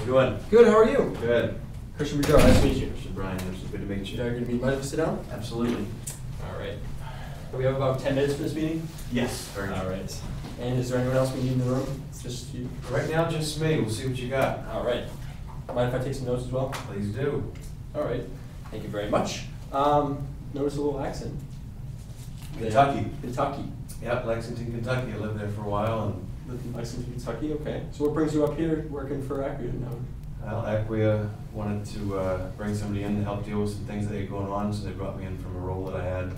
you doing? Good, how are you? Good. Christian Boudreau, nice to meet you. Mr. Bryant, it's good to meet you. Very good to meet you. Mind if we sit down? Absolutely. All right. Do we have about 10 minutes for this meeting? Yes, very good. All right. And is there anyone else we need in the room? It's just you? Right now, just me. We'll see what you got. All right. Mind if I take some notes as well? Please do. All right. Thank you very much. Notice a little accent. Kentucky. Kentucky. Yep, Lexington, Kentucky. I lived there for a while. And Lived in Lexington, Kentucky, okay. So what brings you up here working for Acquia now? well, Acquia wanted to bring somebody in to help deal with some things that had going on, so they brought me in from a role that I had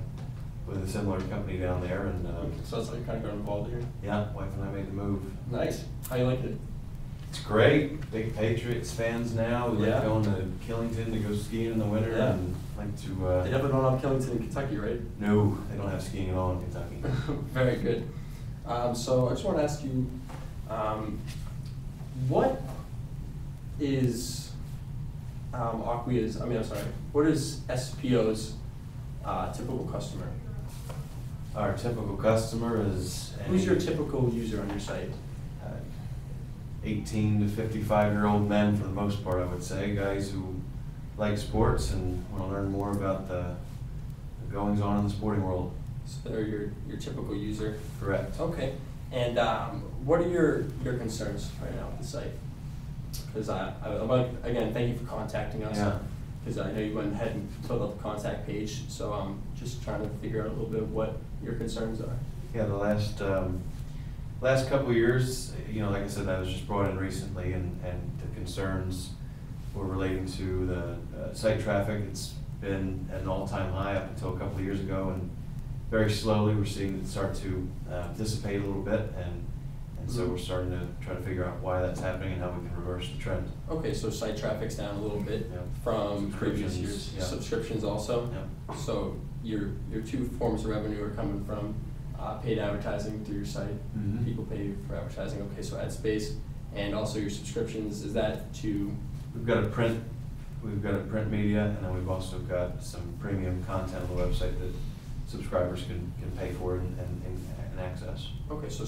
with a similar company down there. And So that's how you kind of got involved here? yeah, wife and I made the move. Nice. How you like it? It's great. Big Patriots fans now. We Yeah. like going to Killington to go skiing in the winter. Yeah. And like to. They definitely don't have Killington in Kentucky, right? No, they don't have skiing at all in Kentucky. Very good. So I just want to ask you, what is Acquia's, what is SPO's typical customer? Our typical customer is Who's your typical user on your site? 18 to 55-year-old men for the most part, I would say, guys who like sports and want to learn more about the goings on in the sporting world. So they're your typical user? Correct. Okay. And what are your concerns right now with the site? Because again, thank you for contacting us. Yeah. Because I know you went ahead and filled out the contact page, so I'm just trying to figure out a little bit of what your concerns are. Yeah, the last couple of years, like I said, I was just brought in recently, and the concerns were relating to the site traffic. It's been at an all-time high up until a couple of years ago, and very slowly we're seeing it start to dissipate a little bit, and so we're starting to try to figure out why that's happening and how we can reverse the trend. Okay, so site traffic's down a little bit from previous years. Yeah. Subscriptions also? Yeah. So your two forms of revenue are coming from paid advertising through your site. Mm-hmm. People pay you for advertising. Okay, so ad space, and also your subscriptions. Is that to? We've got a print media, and then we've also got some premium content on the website that subscribers can pay for and access. Okay, so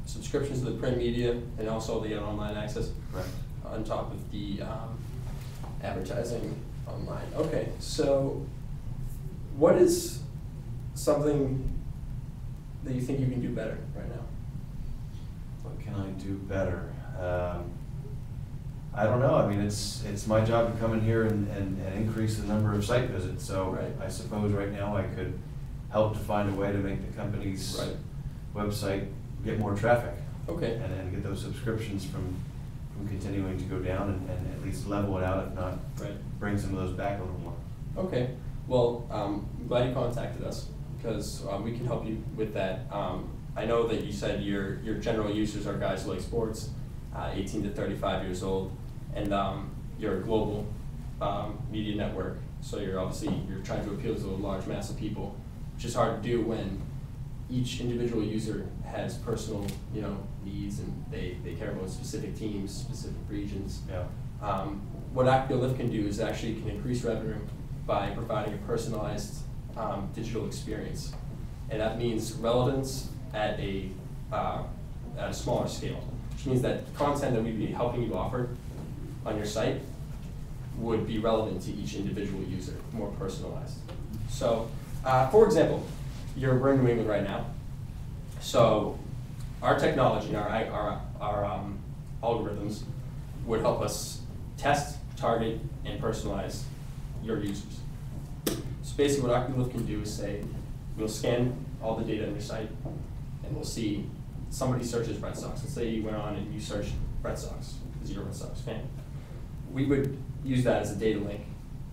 subscriptions to the print media and also the online access. Correct. On top of the advertising online. Okay, so what is something that you think you can do better right now? What can I do better? I don't know. I mean, it's my job to come in here and increase the number of site visits. So right. I suppose right now I could help to find a way to make the company's website get more traffic. Okay. And get those subscriptions from continuing to go down and at least level it out, if not bring some of those back a little more. Okay. Well, I'm glad you contacted us because we can help you with that. I know that you said your general users are guys who like sports, 18 to 35 years old, and you're a global media network. So you're trying to appeal to a large mass of people, which is hard to do when each individual user has personal, needs, and they care about specific teams, specific regions. Yeah. What Acquia Lift can do is actually can increase revenue by providing a personalized digital experience, and that means relevance at a smaller scale, which means that content that we'd be helping you offer on your site would be relevant to each individual user, more personalized. So, for example, we're in New England right now, so our technology, our algorithms would help us test, target, and personalize your users. So basically what Acquia Lift can do is say, we'll scan all the data on your site, and we'll see somebody searches Red Sox. Let's say you went on and you searched Red Sox because you're a Red Sox fan. We would use that as a data link,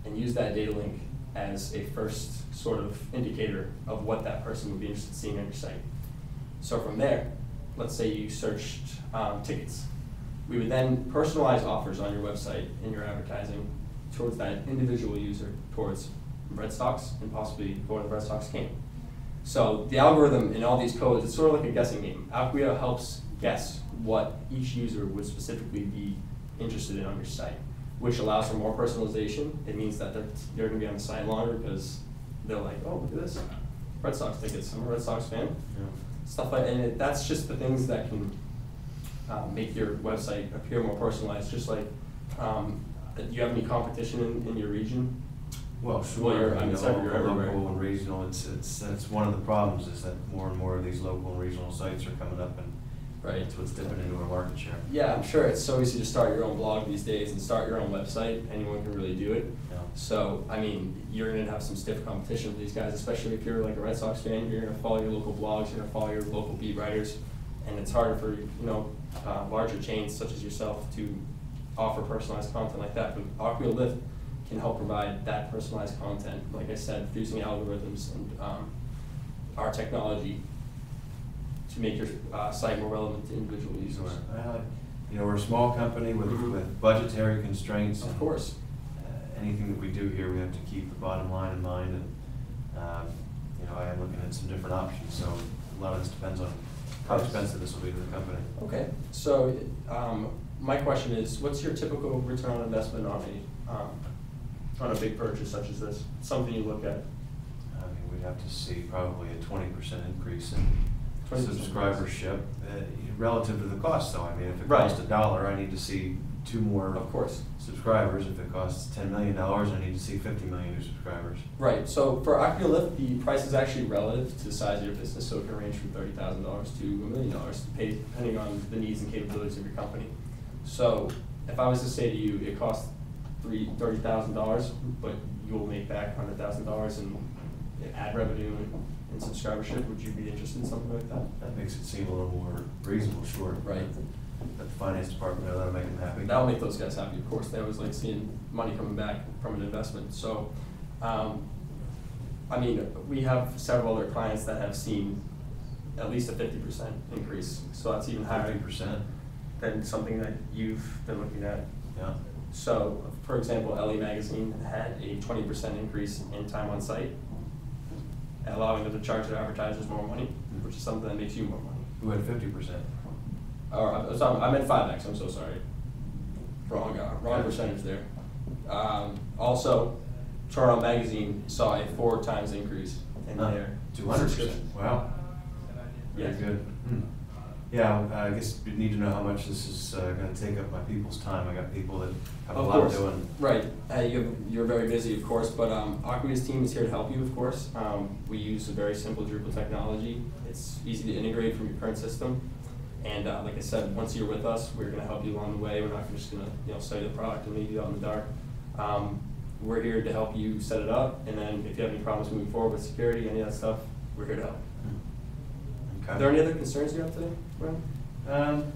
and use that data link as a first sort of indicator of what that person would be interested in seeing on your site. So from there, let's say you searched tickets. We would then personalize offers on your website and your advertising towards that individual user, towards Red Sox, and possibly going to the Red Sox game. So the algorithm in all these codes, it's sort of like a guessing game. Acquia helps guess what each user would specifically be interested in on your site, which allows for more personalization. It means that they're going to be on the site longer because they're like, oh, look at this, Red Sox tickets. I'm a Red Sox fan. Yeah. Stuff like, and that's just the things that can make your website appear more personalized. Just like Do you have any competition in your region? Well, sure. Well, you're everywhere. Local and regional, that's one of the problems, is that more and more of these local and regional sites are coming up, and Right. it's what's dipping into our market share. Yeah, I'm sure it's so easy to start your own blog these days and start your own website. Anyone can really do it. Yeah. So, I mean, you're going to have some stiff competition with these guys, especially if you're like a Red Sox fan. You're going to follow your local blogs, you're going to follow your local beat writers, and it's harder for larger chains such as yourself to offer personalized content like that. But Acquia Lift can help provide that personalized content, like I said, using algorithms and our technology to make your site more relevant to individual users. Well, we're a small company with budgetary constraints. Of course. Anything that we do here, we have to keep the bottom line in mind, and I am looking at some different options. So a lot of this depends on how expensive this will be to the company. Okay. So my question is, what's your typical return on investment on a big purchase such as this? Something you look at. I mean, we'd have to see probably a 20% increase in 20% subscribership relative to the cost. Though, I mean, if it Right. costs $1, I need to see 2 more Of course. subscribers. If it costs $10 million, I need to see 50 million new subscribers. Right. So for Acquia Lift, the price is actually relative to the size of your business, so it can range from $30,000 to $1 million, depending on the needs and capabilities of your company. So if I was to say to you, it costs $30,000, but you will make back $100,000 in ad revenue and subscribership, would you be interested in something like that? That makes it seem a little more reasonable, sure. Right. But the finance department, that'll make them happy. That'll make those guys happy, of course. They always like seeing money coming back from an investment. So, I mean, we have several other clients that have seen at least a 50% increase. So that's even higher 50%. than something that you've been looking at. Yeah. So, for example, LA Magazine had a 20% increase in time on site, allowing them to charge their advertisers more money, which is something that makes you more money. Who had 50%? Or, so I meant 5X, I'm so sorry. Wrong percentage there. Also, Toronto Magazine saw a 4 times increase in their 200%. Wow. Yes. Very good. Yeah, I guess you need to know how much this is going to take up my people's time. I got people that have a lot doing. Right. You're very busy, of course, but Acquia's team is here to help you, of course. We use a very simple Drupal technology. It's easy to integrate from your current system. And like I said, once you're with us, we're going to help you along the way. We're not just going to sell you the product and leave you out in the dark. We're here to help you set it up, and then if you have any problems moving forward with security, any of that stuff, we're here to help. Okay. Are there any other concerns you have today, Brian?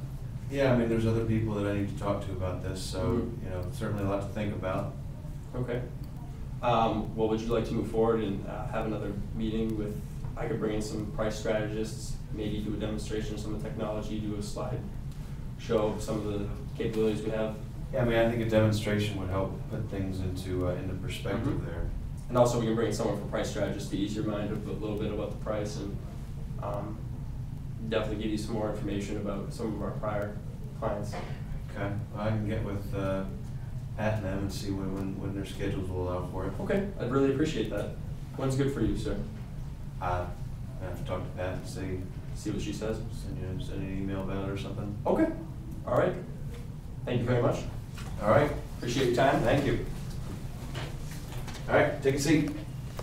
Yeah, I mean, there's other people that I need to talk to about this, so certainly a lot to think about. Okay. Well, would you like to move forward and have another meeting with? I could bring in some price strategists, maybe do a demonstration of some of the technology, do a slide show of some of the capabilities we have. Yeah, I mean, I think a demonstration would help put things into perspective there. And also, we can bring someone from price strategist to ease your mind a little bit about the price, and definitely give you some more information about some of our prior clients. Okay, well, I can get with Pat and them and see when their schedules will allow for it. Okay, I'd really appreciate that. When's good for you, sir? I have to talk to Pat and See what she says. send an email about it or something. Okay. All right. Thank you very much. All right. Appreciate your time. Thank you. All right, take a seat.